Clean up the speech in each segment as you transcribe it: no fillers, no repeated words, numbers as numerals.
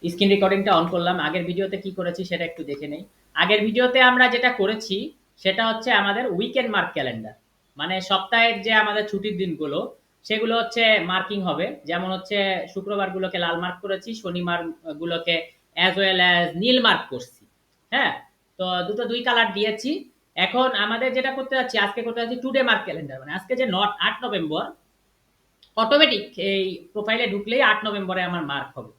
Screen রেকর্ডিংটা on করলাম। আগের ভিডিওতে কি করেছি সেটা একটু দেখে নেই। আগের ভিডিওতে আমরা যেটা করেছি সেটা হচ্ছে আমাদের উইকেন্ড মার্ক ক্যালেন্ডার, মানে সপ্তাহের যে আমাদের ছুটির দিনগুলো সেগুলো হচ্ছে মার্কিং হবে। যেমন হচ্ছে শুক্রবার গুলোকে লাল মার্ক করেছি, শনিবার গুলোকে অ্যাজ ওয়েল অ্যাজ নীল মার্ক করছি। হ্যাঁ, তো দুটো দুই কালার দিয়েছি। এখন আমাদের যেটা করতে যাচ্ছি, আজকে করতে যাচ্ছি টুডে মার্ক ক্যালেন্ডার, মানে আজকে যে 8 নভেম্বর, অটোমেটিক এই প্রোফাইলে ঢুকলেই 8 নভেম্বরে আমার মার্ক হবে।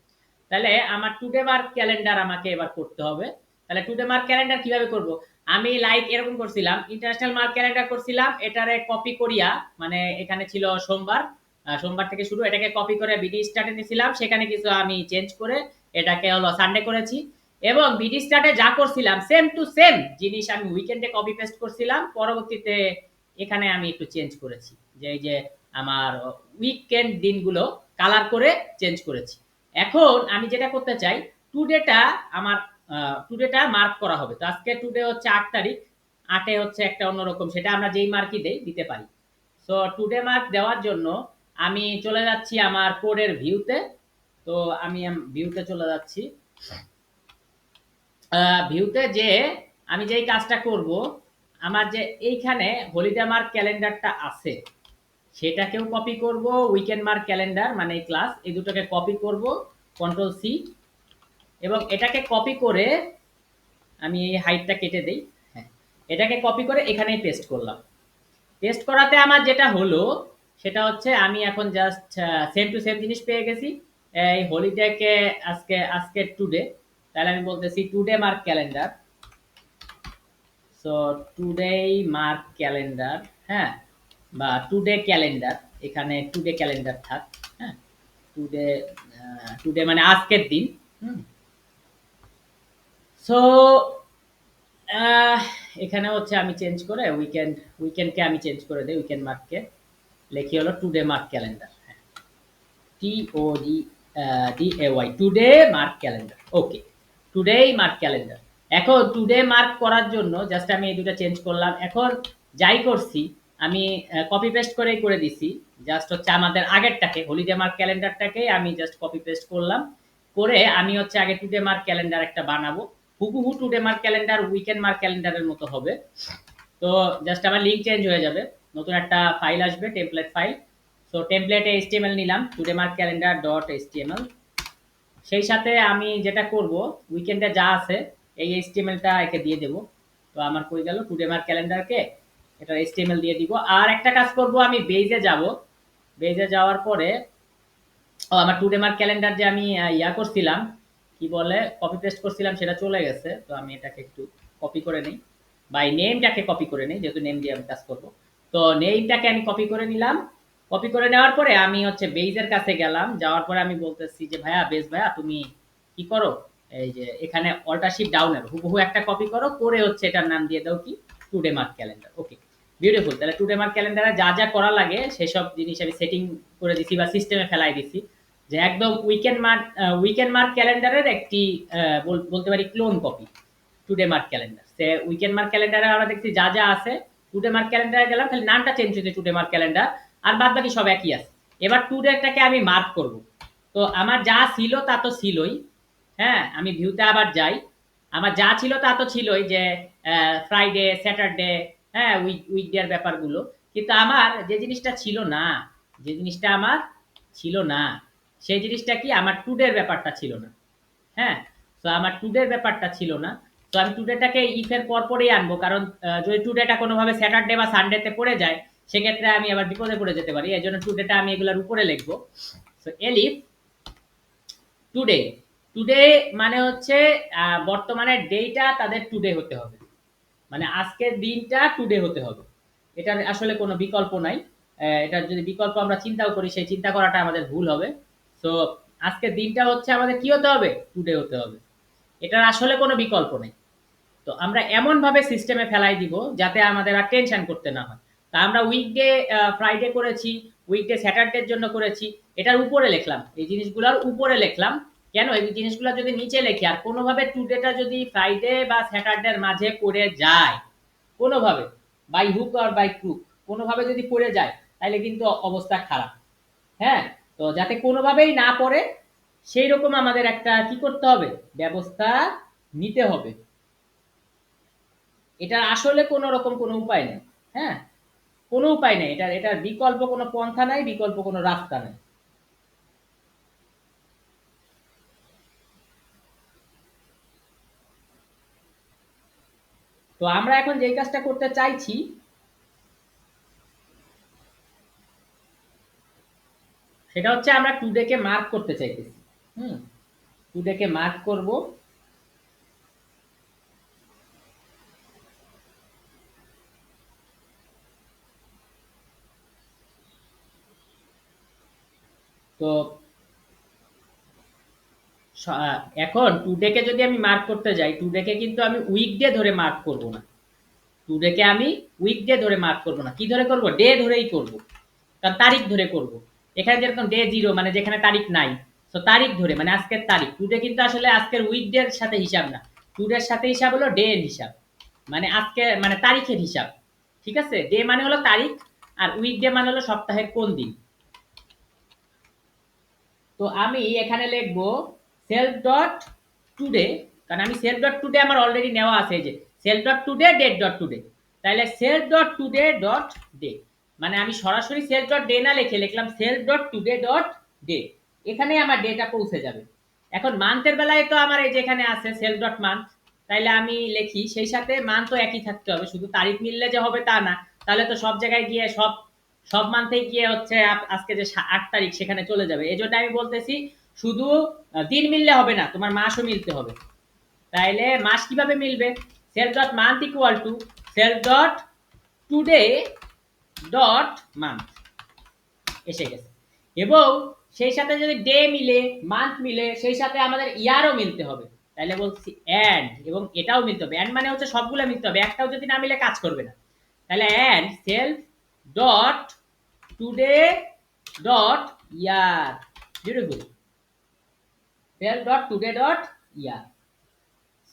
তাহলে আমার টুডে মার্ক ক্যালেন্ডার আমাকে এবার করতে হবে। তাহলে টুডে মার্ক ক্যালেন্ডার কিভাবে করব? আমি লাইক এরকম করছিলাম, ইন্টারন্যাশনাল মার্ক ক্যালেন্ডার করছিলাম, এটারে কপি করিয়া, মানে এখানে ছিল সোমবার, সোমবার থেকে শুরু, এটাকে কপি করে বিডি স্টার্টে নিয়েছিলাম, সেখানে কিছু আমি চেঞ্জ করে এটাকে হলো সানডে করেছি। এবং বিডি স্টার্টে যা করছিলাম সেম টু সেম জিনিস আমি উইকেন্ডে কপি পেস্ট করছিলাম, পরবর্তীতে এখানে আমি একটু চেঞ্জ করেছি, যে এই যে আমার উইকেন্ড দিনগুলো কালার করে চেঞ্জ করেছি। এখন আমি যেটা করতে চাই, টুডেটা আমার টুডেটা মার্ক করা হবে। তো আজকে টুডে হচ্ছে 8 তারিখ, 8-এ হচ্ছে একটা অন্যরকম, সেটা আমরা যেই মার্কই দেই দিতে পারি। সো টুডে মার্ক দেওয়ার জন্য আমি চলে যাচ্ছি আমার কোডের ভিউতে। তো আমি ভিউতে চলে যাচ্ছি। ভিউতে যে আমি যেই কাজটা করব, আমার যে এইখানে হলিডে মার্ক ক্যালেন্ডারটা আছে সেটাকেও কপি করব, উইকেন্ড মার্ক ক্যালেন্ডার মানে এই ক্লাস, এই দুটোকে কপি করব, কন্ট্রোল সি, এবং এটাকে কপি করে আমি এই হাইটটা কেটে দেই। হ্যাঁ, এটাকে কপি করে এখানেই পেস্ট করলাম। পেস্ট করাতে আমার যেটা হলো সেটা হচ্ছে আমি এখন জাস্ট সেম টু সেম জিনিস পেয়ে গেছি। এই হলিডেকে আজকে আজকে টুডে, তাহলে আমি বলতেছি today mark calendar. So today mark calendar, হ্যাঁ, বা টুডে ক্যালেন্ডার, এখানে টুডে ক্যালেন্ডার থাক। হ্যাঁ, টুডে, টুডে মানে আজকের দিন। সো এখানে হচ্ছে আমি চেঞ্জ করে উইকেন্ডকে আমি চেঞ্জ করে দিই, উইকেন্ড মার্ককে লিখি হলো today mark calendar. TODE today mark calendar. Okay, today mark calendar. এখন টুডে মার্ক করার জন্য জাস্ট আমি এই দুটো চেঞ্জ করলাম। এখন যাই করছি আমি কপি পেস্ট করেই করে দিছি। জাস্ট হচ্ছে আমাদের আগেরটাকে হলিডে মার্ক ক্যালেন্ডারটাকে আমি জাস্ট কপি পেস্ট করলাম, করে আমি হচ্ছে আগে টুডে মার্ক ক্যালেন্ডার একটা বানাবো। হুবহু today mark calendar weekend mark ক্যালেন্ডারের মতো হবে। তো জাস্ট আমার লিঙ্ক চেঞ্জ হয়ে যাবে, নতুন একটা ফাইল আসবে, টেমপ্লেট ফাইল। সো টেমপ্লেটে এইচটিএমএল নিলাম, today mark calendar dot HTML. সেই সাথে আমি যেটা করব, উইকেন্ডে যা আছে এই এইচটিএমএলটা একে দিয়ে দেব। তো আমার কই গেল টুডে মার্ক ক্যালেন্ডারকে, এটা এইচটিএমএল দিয়ে দিব। আর একটা কাজ করব, আমি বেজে যাব। বেজে যাওয়ার পরে আমার টুডে মার্ক ক্যালেন্ডার যে আমি ইয়া করছিলাম, কি বলে কপি পেস্ট করছিলাম, সেটা চলে গেছে। তো আমি এটাকে একটু কপি করে নিই, বা এই নেমটাকে কপি করে নিই, যেহেতু নেম দিয়ে আমি কাজ করব। তো নেমটাকে আমি কপি করে নিলাম। কপি করে নেওয়ার পরে আমি হচ্ছে বেইজের কাছে গেলাম, যাওয়ার পরে আমি বলতেছি যে ভাইয়া, বেজ ভাইয়া, তুমি কি করো, এই যে এখানে অল্টার শিফট ডাউনের হুবহু একটা কপি করো, করে হচ্ছে এটার নাম দিয়ে দাও কি, টুডে মার্ক ক্যালেন্ডার। ওকে, বিউটিফুল। তাহলে টুডে মার্ক ক্যালেন্ডারে যা যা করা লাগে সেসব জিনিস আমি সেটিং করে দিছি বা সিস্টেমে ফেলাই দিছি, যে একদম উইকেন্ড মার্ক ক্যালেন্ডারের একটি বলতে পারি clone copy today mark calendar. সে উইকেন্ড মার্ক ক্যালেন্ডারে আমরা দেখছি যা যা আছে, টুডে মার্ক ক্যালেন্ডারে গেলাম, খালি নামটা চেঞ্জ হয়েছে টুডে মার্ক ক্যালেন্ডার, আর বাদ বাকি সব একই আছে। এবার টুডেটাকে আমি মার্ক করব। তো আমার যা ছিল তা তো ছিলই। হ্যাঁ, আমি ভিউতে আবার যাই। আমার যা ছিল তা তো ছিলই, যে ফ্রাইডে, স্যাটারডে, হ্যাঁ, উইকডে এর ব্যাপারগুলো। কিন্তু আমার যে জিনিসটা ছিল না, যে জিনিসটা আমার ছিল না, সেই জিনিসটা কি, আমার টুডের ব্যাপারটা ছিল না। হ্যাঁ, তো আমার টুডের ব্যাপারটা ছিল না। তো আমি টুডেটাকে ইফের পর পরেই আনবো, কারণ যদি টুডেটা কোনোভাবে স্যাটারডে বা সানডেতে পড়ে যায় সেক্ষেত্রে আমি আবার বিপদে পড়ে যেতে পারি। এই জন্য টুডেটা আমি এগুলোর উপরে লিখবো। তো এলিফ টুডে, টুডে মানে হচ্ছে বর্তমানের ডেটা তাদের টুডে হতে হবে, মানে আজকের দিনটা টুডে হতে হবে। এটার আসলে কোনো বিকল্প নাই। এটার যদি বিকল্প আমরা চিন্তাও করি, সেই চিন্তা করাটা আমাদের ভুল হবে। তো আজকের দিনটা হচ্ছে আমাদের কি হতে হবে, টুডে হতে হবে। এটার আসলে কোনো বিকল্প নেই। তো আমরা এমন ভাবে সিস্টেমে ফেলাই দিব যাতে আমাদের আর টেনশন করতে না হয়। তা আমরা উইকডে ফ্রাইডে করেছি, উইকডে স্যাটারডের জন্য করেছি, এটার উপরে লিখলাম, এই জিনিসগুলোর উপরে লিখলাম। কেন, এই জিনিসগুলো যদি নিচে লিখি আর কোনোভাবে টুডেটা যদি ফ্রাইডে বা স্যাটারডের মাঝে পড়ে যায়, কোনোভাবে, by hook or by crook, কোনোভাবে যদি পড়ে যায় তাহলে কিন্তু অবস্থা খারাপ। হ্যাঁ, তো যাতে কোনোভাবেই না পড়ে সেই রকম আমাদের একটা কি করতে হবে, ব্যবস্থা নিতে হবে। এটা আসলে কোনো রকম কোনো উপায় নেই। হ্যাঁ, কোনো উপায় নেই, এটার বিকল্প কোনো পন্থা নাই, বিকল্প কোনো রাস্তা নেই। তো আমরা এখন যেই কাজটা করতে চাইছি, সেটা হচ্ছে আমরা টুডে কে মার্ক করতে চাইতেছি। হুম, টুডে কে মার্ক করব। তো এখন টুডে কে যদি আমি মার্ক করতে যাই, টুডে কে কিন্তু আমি উইকডে ধরে মার্ক করব না। টুডে কে আমি উইকডে ধরে মার্ক করব না, কি ধরে করব, ডে ধরেই করব। কারণ তারিখ ধরে করব। এখানে যেরকম ডে জিরো মানে যেখানে তারিখ নাই, তো তারিখ ধরে মানে আজকের তারিখ। টুডে কিন্তু আসলে আজকের উইকডের সাথে হিসাব না, টুডের সাথে হিসাব হলো ডে এর হিসাব, মানে আজকে মানে তারিখের হিসাব। ঠিক আছে, ডে মানে হলো তারিখ, আর উইকডে মানে হলো সপ্তাহের কোন দিন। তো আমি এখানে লিখবো সেলফ ডট টুডে, কারণ আমি সেলফ ডট টুডে আমার অলরেডি নেওয়া আছে, এই যে self dot today date dot today. তাহলে self dot today dot day, মানে আমি সরাসরি সেলফ ডট ডে না লিখে লিখলাম self dot today dot day. এখানে আমার ডেটা পৌঁছে যাবে। এখন মান্থের বেলায় তো আমার এই যে এখানে আছে সেলফ ডট মান্থ, তাইলে আমি লিখি সেই সাথে মান্থ তো একই থাকতে হবে, শুধু তারিখ মিললে যে হবে তা না। তাহলে তো সব জায়গায় গিয়ে সব সব মান্থে গিয়ে হচ্ছে আজকে যে 8 তারিখ সেখানে চলে যাবে। এই জন্য আমি বলতেছি শুধু দিন মিললে হবে না, তোমার মাসও মিলতে হবে। তাইলে মাস কিভাবে মিলবে, self dot month equal to self dot today dot month, এসে গেছে। এবং সেই সাথে যদি ডে মিলে মান্থ মিলে সেই সাথে আমাদের ইয়ারও মিলতে হবে। তাহলে বলছি অ্যান্ড, এবং এটাও মিলতে হবে। অ্যান্ড মানে হচ্ছে সবগুলো মিলতে হবে, একটাও যদি না মিলে কাজ করবে না। তাহলে and self dot today dot year, beautiful, self dot today dot year.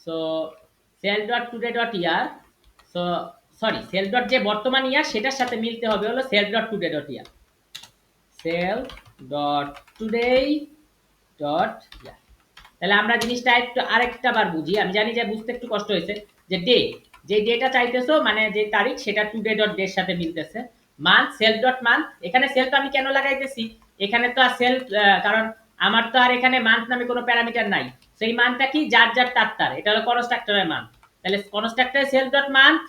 So self dot today dot year, so sorry self dot যে বর্তমান ইয়ার সেটার সাথে মিলতে হবে হলো সেলফ ডট টুডে ডট ইয়ার, সেলফ ডট টুডে ডট ইয়ার। তাহলে আমরা জিনিসটা একটু আরেকটা বার বুঝি, আমি জানি যে বুঝতে একটু কষ্ট হয়েছে। যে ডে, যে ডেটা চাইতেছো মানে যে তারিখ সেটা টুডে ডট ডে এর সাথে মিলতেছে। মান্থ সেলফ ডট মান্থ, এখানে সেলফ আমি কেন লাগাইতেছি, এখানে তো আর সেলফ, কারণ আমার তো আর এখানে মান্থ নামে কোনো প্যারামিটার নাই। সেই মান্থটা কি, যার যার তার, এটা হলো কনস্ট্রাক্টরের মান। তাহলে কনস্ট্রাক্টরের সেলফ ডট মান্থ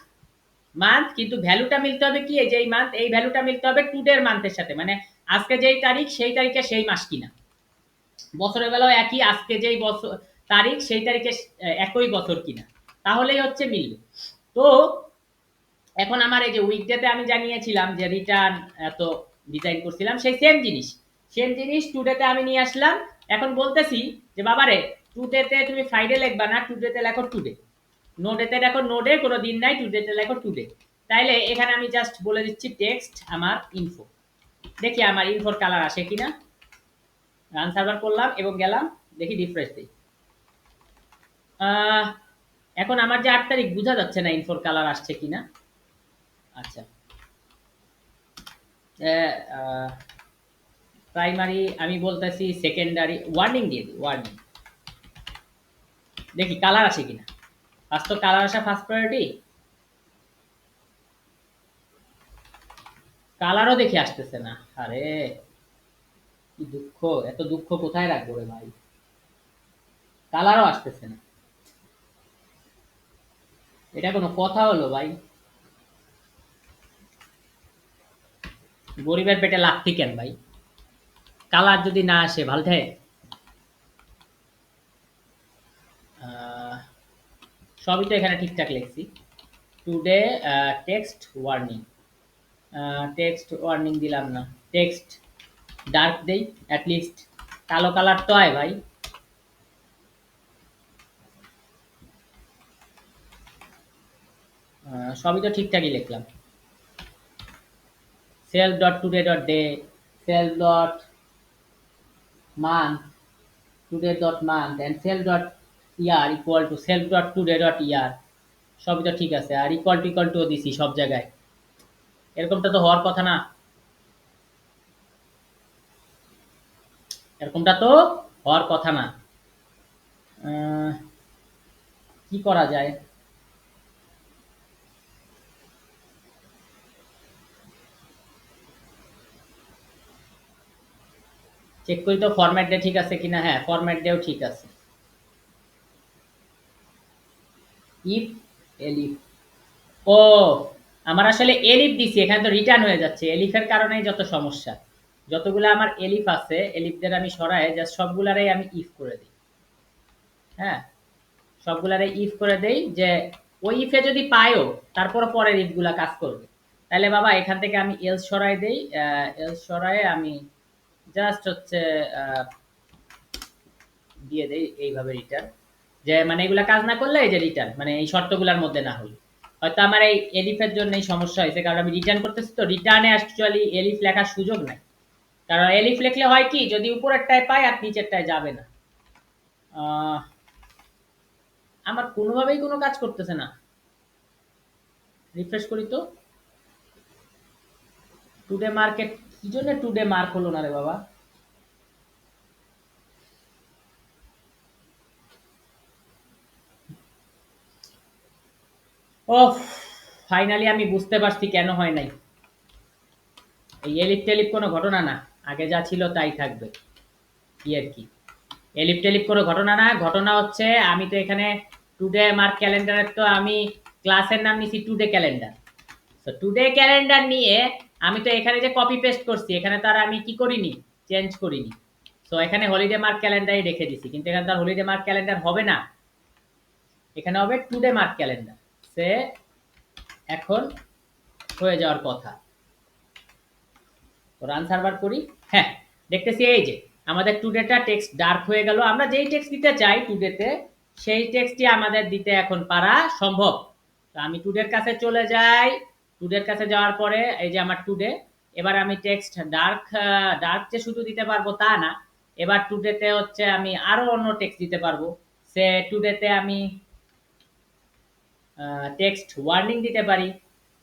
মান্থ, কিন্তু ভ্যালুটা মিলতে হবে কি, এই যে এই মান্থ, এই ভ্যালুটা মিলতে হবে টুডের মান্থের সাথে, মানে আজকে যেই তারিখ সেই তারিখে সেই মাস কিনা। বছরের বেলাও একই, আজকে যেই বছর তারিখ সেই তারিখে একই বছর কিনা, তাহলেই হচ্ছে মিলবে। তো এখন আমার এই যে উইকডেতে আমি জানিয়েছিলাম যে রিটার্ন এত ডিজাইন করছিলাম, সেই সেম জিনিস টুডেতে আমি নিয়ে আসলাম। এখন বলতেছি যে বাবারে টুডেতে তুমি ফ্রাইডে লিখবা না, টুডেতে লেখো টুডে। নোডেতে দেখো নোডে কোনো দিন নাই, টুডেতে লেখো টুডে। তাইলে এখানে আমি জাস্ট বলে দিচ্ছি টেক্সট আমার ইনফো, দেখি আমার ইনফোর কালার আসে কিনা। রান সার্ভার করলাম এবং গেলাম, দেখি রিফ্রেশ দিই। এখন আমার যে 8 তারিখ বোঝা যাচ্ছে না ইনফোর কালার আসছে কিনা। আচ্ছা, প্রাইমারি আমি বলতেছি সেকেন্ডারি, ওয়ার্নিং দিয়ে দিই, ওয়ার্নিং, দেখি কালার আসে কিনা। ফার্স্ট তো কালার আসা ফার্স্ট প্রায়োরিটি, কালারও দেখি আসতেছে না। আরে কি দুঃখ, এত দুঃখ কোথায় রাখবো রে ভাই, কালারও আসতেছে না, এটা কোনো কথা হলো ভাই, গরিবের পেটে লাথি কেন ভাই, কালার যদি না আসে ভাল থাকে। সবই তো এখানে ঠিকঠাক লিখছি। Today text warning, text warning দিলাম না, টেক্সট ডার্ক দেই অ্যাটলিস্ট, কালো কালার তো হয় ভাই। সবই তো ঠিকঠাকই লিখলাম, self dot today dot day, self dot month today dot month and self dot year equal to self dot today dot year, সবই তো ঠিক আছে। আর ইকুয়াল টু দিছি সব জায়গায়, এরকমটা তো হওয়ার কথা না, এরকমটা তো হওয়ার কথা না। কি করা যায়? চেক করি তো ফরম্যাট ডে ঠিক আছে কিনা। হ্যাঁ, ফরম্যাট ডেও ঠিক আছে। ইফ এলিফ, ও আমার আসলে এলিফ দিছি, এখানে তো রিটার্ন হয়ে যাচ্ছে। এলিফের কারণেই যত সমস্যা। যতগুলো আমার এলিফ আছে, এলিফদের আমি সরাই জাস্ট সবগুলারই আমি ইফ করে দিই। হ্যাঁ, সবগুলারে ইফ করে দেই, যে ওই ইফে যদি পাইও তারপর পরের ইফ গুলা কাজ করবে। তাহলে বাবা এখান থেকে আমি এলস সরাই দেই। এলস সরাই আমি জাস্ট হচ্ছে দিয়ে দেই এইভাবে রিটার্ন, যে মানে এগুলা কাজ না করলে এই যে রিটার্ন, মানে এই শর্তগুলোর মধ্যে না হলে হয়তো আমার এই এলিফের জন্য এই সমস্যা হয়েছে, কারণ আমি রিটার্ন করতেছি তো রিটার্নে অ্যাকচুয়ালি এলিফ লেখার সুযোগ নাই। কারণ এলিফ লিখলে হয় কি, যদি উপরেরটায় পাই আর নিচেরটায় যাবে না। আহ, আমার কোনোভাবেই কোনো কাজ করতেছে না। রিফ্রেশ করি তো। টুডে মার্কেট, কি জন্য টুডে মার্ক হলো না রে বাবা? ওহ, ফাইনালি আমি বুঝতে পারছি কেন হয় নাই। এই এলিপ টেলিপ কোনো ঘটনা না, আগে যা ছিল তাই থাকবে, কি আর কি। এলিপ টেলিপ কোনো ঘটনা না, ঘটনা হচ্ছে আমি তো এখানে টুডে মার্ক ক্যালেন্ডারের তো আমি ক্লাসের নাম নিছি টুডে ক্যালেন্ডার। তো টুডে ক্যালেন্ডার নিয়ে আমি তো এখানে যে কপি পেস্ট করছি, এখানে তার আমি কি করিনি, চেঞ্জ করিনি। তো এখানে হলিডে মার্ক ক্যালেন্ডারই রেখে দিছি, কিন্তু এখানে তার হলিডে মার্ক ক্যালেন্ডার হবে না, এখানে হবে টুডে মার্ক ক্যালেন্ডার। সে এখন হয়ে যাওয়ার কথা। তো রান সার্ভার করি। হ্যাঁ, দেখতেছি এই যে আমাদের টুডেটা টেক্সট ডার্ক হয়ে গেল। আমরা যেই টেক্সট দিতে চাই টুডেতে, সেই টেক্সটই আমাদের দিতে এখন পারা সম্ভব। তো আমি টুডের কাছে চলে যাই। টুডের কাছে যাওয়ার পরে এই যে আমার টুডে, এবার আমি টেক্সট ডার্ক, ডার্ক যে শুধু দিতে পারবো তা না, এবার টুডেতে হচ্ছে আমি আরো অন্য টেক্সট দিতে পারবো। সে টুডেতে আমি টেক্সট ওয়ার্নিং দিতে পারি।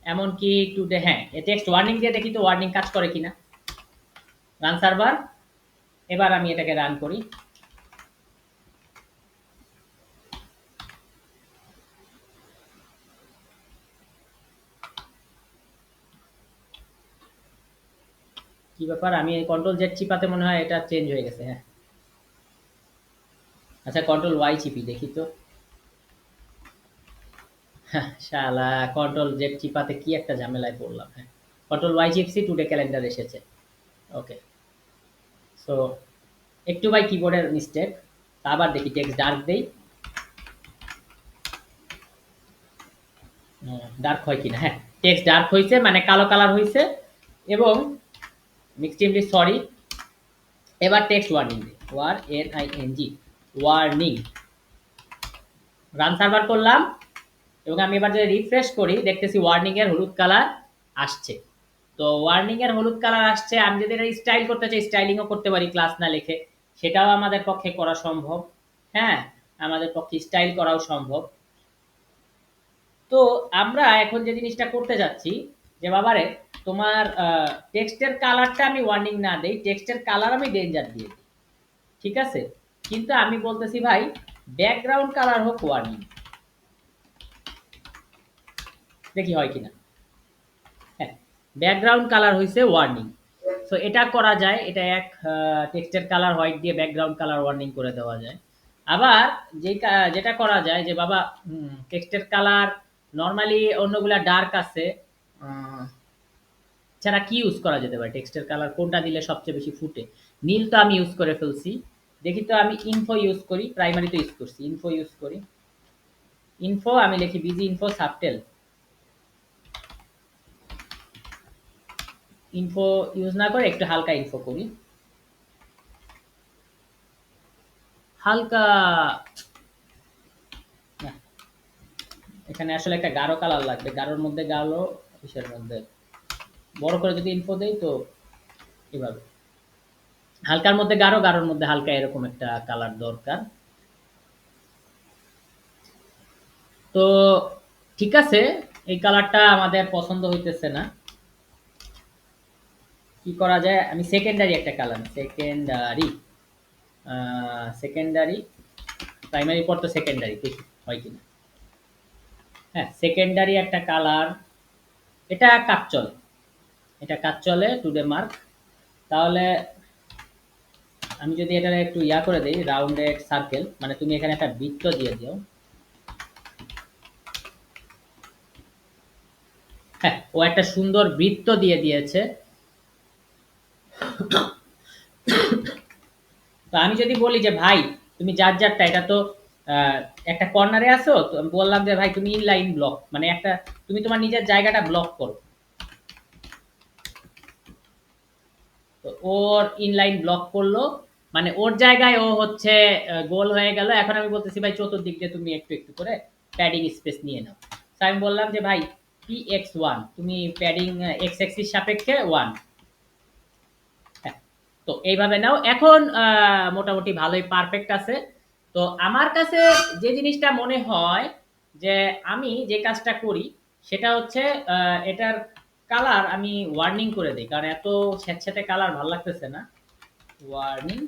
এমনকি টুডে, হ্যাঁ, টেক্সট ওয়ার্নিং দিয়ে দেখি তো ওয়ার্নিং কাজ করে কিনা। রান সার্ভার, এবার আমি এটাকে রান করি। কি ব্যাপার, আমি কন্ট্রোল জেড চিপাতে মনে হয় এটা চেঞ্জ হয়ে গেছে। হ্যাঁ, আচ্ছা কন্ট্রোল ওয়াই চিপি দেখি তো। হ্যাঁ, শালা কন্ট্রোল জেড চিপাতে কি একটা ঝামেলায় পড়লাম। হ্যাঁ, কন্ট্রোল ওয়াই চিপসি, টুডে ক্যালেন্ডার এসেছে। ওকে, সো একটু বাই কিবোর্ডের মিস্টেক। আবার দেখি টেক্সট ডার্ক দেই, ডার্ক হয় কিনা। হ্যাঁ, টেক্সট ডার্ক হয়েছে, মানে কালো কালার হয়েছে। এবং এক্সট্রিমলি সরি। এবার টেক্সট ওয়ার্নিং দিই, war N I N G, warning. Run server করলাম, এবং আমি এবার যদি রিফ্রেশ করি দেখতেছি ওয়ার্নিং এর হলুদ কালার আসছে। তো ওয়ার্নিং এর হলুদ কালার আসছে, আমি যদি এটা স্টাইল করতে চাই স্টাইলিংও করতে পারি ক্লাস না লিখে, সেটাও আমাদের পক্ষে করা সম্ভব। হ্যাঁ, আমাদের পক্ষে স্টাইল করাও সম্ভব। তো আমরা এখন যে জিনিসটা করতে যাচ্ছি, যে বাবারে তোমার টেক্সটের কালারটা আমি ওয়ার্নিং না দেই, টেক্সটের কালার আমি ডেঞ্জার দিয়ে দিই, ঠিক আছে। কিন্তু আমি বলতেছি ভাই ব্যাকগ্রাউন্ড কালার হোক ওয়ার্নিং, দেখি হয় কিনা। হ্যাঁ, ব্যাকগ্রাউন্ড কালার হইছে ওয়ার্নিং। সো এটা করা যায়, এটা এক টেক্সটের কালার হোয়াইট দিয়ে ব্যাকগ্রাউন্ড কালার ওয়ার্নিং করে দেওয়া যায়। আবার যেটা করা যায় যে বাবা টেক্সটের কালার নর্মালি অন্যগুলা ডার্ক আছে, ছাড়া কি ইউজ করা যেতে পারে, টেক্সটের কালার কোনটা দিলে সবচেয়ে বেশি ফুটে। নীল তো আমি ইউজ করে ফেলছি, দেখি তো আমি ইনফো ইউজ করি, প্রাইমারি তো ইউজ করছি, ইনফো ইউজ করি। ইনফো আমি লিখি busy info subtle. Info use না করে একটু হালকা ইনফো করি, হালকা। না, এখানে আসলে একটা গাঢ় কালার লাগবে, গাঢ়র মধ্যে গাঢ়, কিসের মধ্যে বড় করে যদি ইনফো দেই তো এভাবে, হালকার মধ্যে গাঢ়, গাঢ়র মধ্যে হালকা, এরকম একটা কালার দরকার। তো ঠিক আছে, এই কালারটা আমাদের পছন্দ হইতেছে না। কি করা যায়, আমি সেকেন্ডারি একটা কালার, সেকেন্ডারি সেকেন্ডারি প্রাইমারি পর তো সেকেন্ডারি, দেখি হয় কিনা। হ্যাঁ, সেকেন্ডারি একটা কালার, এটা কাজ চলে, এটা কাজ চলে টুডে মার্ক। তাহলে আমি যদি এটা একটু ইয়া করে দিই, রাউন্ডেড সার্কেল, মানে তুমি এখানে একটা বৃত্ত দিয়ে দিও। হ্যাঁ, ও একটা সুন্দর বৃত্ত দিয়ে দিয়েছে। তো আমি যদি বলি যে ভাই তুমি যার যারটা, এটা তো আহ, একটা কর্নারে আছো, তো আমি বললাম যে ভাই তুমি ইনলাইন ব্লক, মানে একটা তুমি তোমার নিজের জায়গাটা ব্লক করো। তো ওর ইনলাইন ব্লক করলো, মানে ওর জায়গায় ও হচ্ছে গোল হয়ে গেল। এখন আমি বলতেছি ভাই চতুর্দিক দিয়ে তুমি একটু একটু করে প্যাডিং স্পেস নিয়ে নাও। তো আমি বললাম যে ভাই px1 তুমি প্যাডিং এক্স এক্সিস সাপেক্ষে 1। হ্যাঁ, তো এইভাবে নাও। এখন মোটামুটি ভালোই পারফেক্ট আছে। তো আমার কাছে যে জিনিসটা মনে হয় যে আমি যে কাজটা করি সেটা হচ্ছে এটার কালার আমি ওয়ার্নিং করে দিই, কারণ এত স্যাঁতস্যাঁতে কালার ভালো লাগতেছে না। ওয়ার্নিং,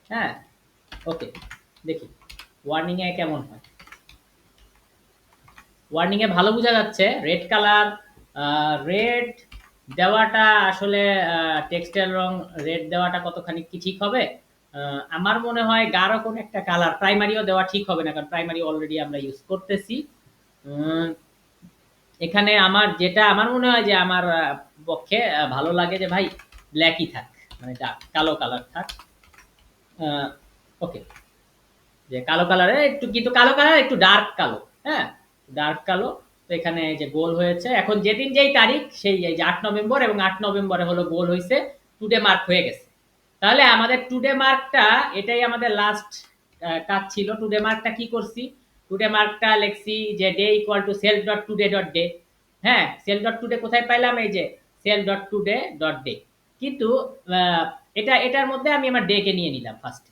হ্যাঁ, ওকে, দেখি ওয়ার্নিং এ কেমন হয়। ওয়ার্নিং এ ভালো বোঝা যাচ্ছে রেড কালার। রেড দেওয়াটা আসলে টেক্সটের রং রেড দেওয়াটা কতখানি কি ঠিক হবে? আমার মনে হয় গাঢ় কোন একটা কালার প্রাইমারিও দেওয়া ঠিক হবে না, কারণ প্রাইমারি অলরেডি আমরা ইউজ করতেছি। উম, এখানে আমার যেটা আমার মনে হয় যে আমার পক্ষে ভালো লাগে যে ভাই ব্ল্যাকই থাক, মানে কালো কালার থাক। ওকে, যে কালো কালারে একটু, কিন্তু কালো কালার একটু ডার্ক কালো। হ্যাঁ, ডার্ক কালো। তো এখানে যে গোল হয়েছে, এখন যেদিন যেই তারিখ সেই এই যে 8 নভেম্বর, এবং 8 নভেম্বরে হলো গোল হয়েছে, টুডে মার্ক হয়ে গেছে। তাহলে আমাদের টুডে মার্কটা, এটাই আমাদের লাস্ট কাজ ছিল। টুডে মার্কটা কি করছি, টুডে মার্কটা লিখছি যে day equal to self dot today dot day. হ্যাঁ, সেলফ ডট টুডে কোথায় পাইলাম, এই যে self dot today dot day. কিন্তু আহ, এটার মধ্যে আমি আমার ডে কে নিয়ে নিলাম ফার্স্ট,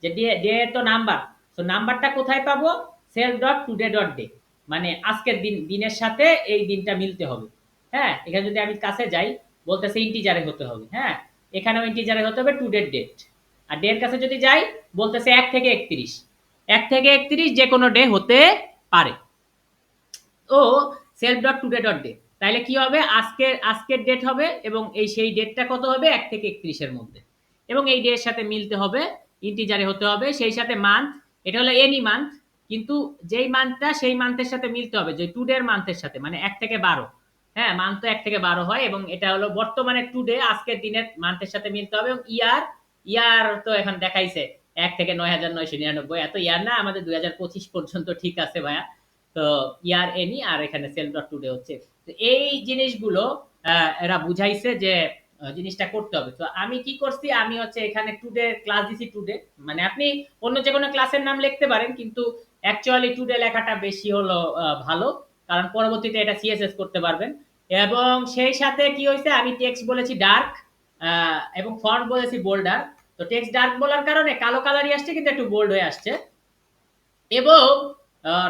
যে ডে ডে তো নাম্বার। তো নাম্বারটা কোথায় পাবো, self dot today dot day, মানে আজকের দিন, দিনের সাথে এই দিনটা মিলতে হবে। হ্যাঁ, এখানে যদি আমি কাছে যাই, বলতেছে ইন্টিজারে হতে হবে। হ্যাঁ, এখানেও ইন্টিজারে হতে হবে টুডের ডেট। আর ডে এর কাছে যদি যাই, বলতেছে 1 থেকে 31, 1 থেকে 31 যে কোনো ডে হতে পারে। ও self dot today dot day, তাইলে কি হবে, আজকের আজকের ডেট হবে, এবং এই সেই ডেটটা কত হবে 1 থেকে 31-এর মধ্যে, এবং এই ডে এর সাথে মিলতে হবে, ইন্টিজারে হতে হবে, সেই সাথে মান্থ, এটা হলো এনি মান্থ, কিন্তু যেই মান্থটা সেই মান্থের সাথে মিলতে হবে যে টুডের মান্থের সাথে, মানে 1 থেকে 12। হ্যাঁ, মান্থ তো 1 থেকে 12 হয়, এবং এটা হলো বর্তমানে টুডে আজকের দিনের মান্থের সাথে মিলতে হবে। এবং ইয়ার, ইয়ার তো এখন দেখাইছে 1 থেকে 9999, এত ইয়ার না, আমাদের 2025 পর্যন্ত ঠিক আছে ভাইয়া। তো ইয়ার এনি, আর এখানে সেল ডট টুডে হচ্ছে। তো এই জিনিসগুলো এরা বুঝাইছে যে জিনিসটা করতে হবে। তো আমি কি করছি, আমি হচ্ছে এখানে টুডে ক্লাস দিছি টুডে, মানে আপনি অন্য যে কোনো ক্লাসের নাম লিখতে পারেন, কিন্তু অ্যাকচুয়ালি টুডে লেখাটা বেশি হলো ভালো, কারণ পরবর্তীতে এটা সিএসএস করতে পারবেন। এবং সেই সাথে কি হয়েছে, আমি টেক্সট বলেছি ডার্ক, এবং ফন্ট বলেছি বোল্ডার। তো টেক্সট ডার্ক বলার কারণে কালো কালারই আসছে, কিন্তু একটু বোল্ড হয়ে আসছে। এবং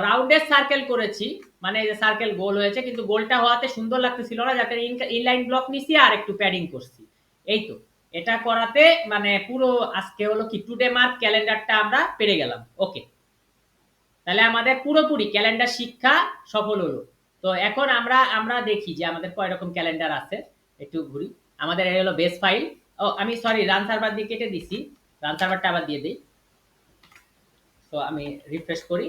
রাউন্ডের সার্কেল করেছি, মানে এই যে সার্কেল গোল হয়েছে, কিন্তু গোলটা হওয়াতে সুন্দর লাগতেছিল না, যাতে ইনলাইন ব্লক নিছি আর একটু প্যাডিং করছি। এই তো, এটা করাতে মানে পুরো আজকে হলো কি টুডে মার্ক ক্যালেন্ডারটা আমরা পেরে গেলাম। ওকে, তাহলে আমাদের পুরোপুরি ক্যালেন্ডার শিক্ষা সফল হলো। তো এখন আমরা আমরা দেখি যে আমাদের কয় রকম ক্যালেন্ডার আছে। একটু ঘুরি, আমাদের এই হলো বেস ফাইল। ও আমি সরি, রান সার্ভার দিয়ে কেটে দিছি, রান সার্ভারটা আবার দিয়ে দিই। তো আমি রিফ্রেশ করি,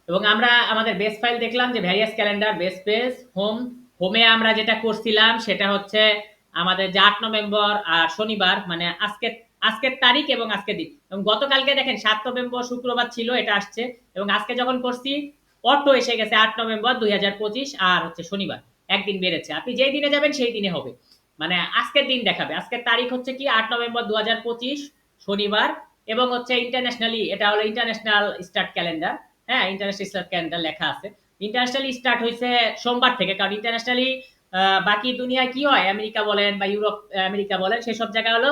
এবং আমরা আমাদের বেস ফাইল দেখলাম যে various calendar, base page, home. হোমে আমরা যেটা করছিলাম সেটা হচ্ছে আমাদের যে 8 নভেম্বর আর শনিবার, মানে আজকে আজকের তারিখ এবং আজকের দিন, এবং গতকালকে দেখেন 7 নভেম্বর শুক্রবার ছিল, এটা আসছে। এবং আজকে যখন করছি অটো এসে গেছে 8 নভেম্বর 2025, আর হচ্ছে শনিবার, একদিন বেড়েছে। আপনি যেই দিনে যাবেন সেই দিনে হবে, মানে আজকের দিন দেখাবে। আজকের তারিখ হচ্ছে কি 8 নভেম্বর 2025 শনিবার। এবং হচ্ছে ইন্টারন্যাশনালি, এটা হলো ইন্টারন্যাশনাল স্টার্ট ক্যালেন্ডার। হ্যাঁ, ইন্টারন্যাশনাল স্টার ক্যালেন্ডার লেখা আছে। ইন্টারন্যাশনালি স্টার্ট হয়েছে সোমবার থেকে, কারণ ইন্টারন্যাশনালি বাকি দুনিয়ায় কি হয়, আমেরিকা বলেন বা ইউরোপ, আমেরিকা বলেন, সেসব জায়গায় হলো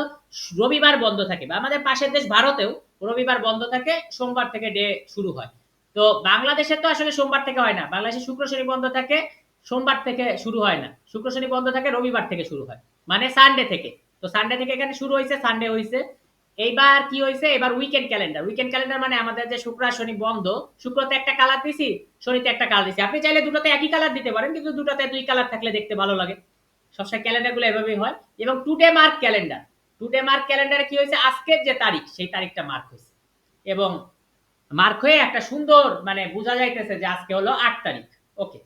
রবিবার বন্ধ থাকে, বা আমাদের পাশের দেশ ভারতেও রবিবার বন্ধ থাকে, সোমবার থেকে ডে শুরু হয়। তো বাংলাদেশে তো আসলে সোমবার থেকে হয় না, বাংলাদেশে শুক্র শনি বন্ধ থাকে, সোমবার থেকে শুরু হয় না, শুক্র শনি বন্ধ থাকে, রবিবার থেকে শুরু হয়, মানে সানডে থেকে। তো সানডে থেকে এখানে শুরু হয়েছে, সানডে হয়েছে। এইবার কি হয়েছে, এবার উইকেন্ড ক্যালেন্ডার। উইকেন্ড ক্যালেন্ডার মানে আমাদের যে শুক্র আর শনি বন্ধ, শুক্রতে একটা কালার দিছি, শনিতে একটা কালার দিছি। আপনি চাইলে দুটোতে একই কালার দিতে পারেন, কিন্তু দুটোতে দুই কালার থাকলে দেখতে ভালো লাগে। সবসময় ক্যালেন্ডার গুলো এভাবেই হয়। এবং today mark calendar, today mark ক্যালেন্ডারে কি হয়েছে, আজকের যে তারিখ সেই তারিখটা মার্ক হয়েছে এবং মার্ক হয়ে একটা সুন্দর মানে বোঝা যাইতেছে যে আজকে হলো 8 তারিখ। ওকে,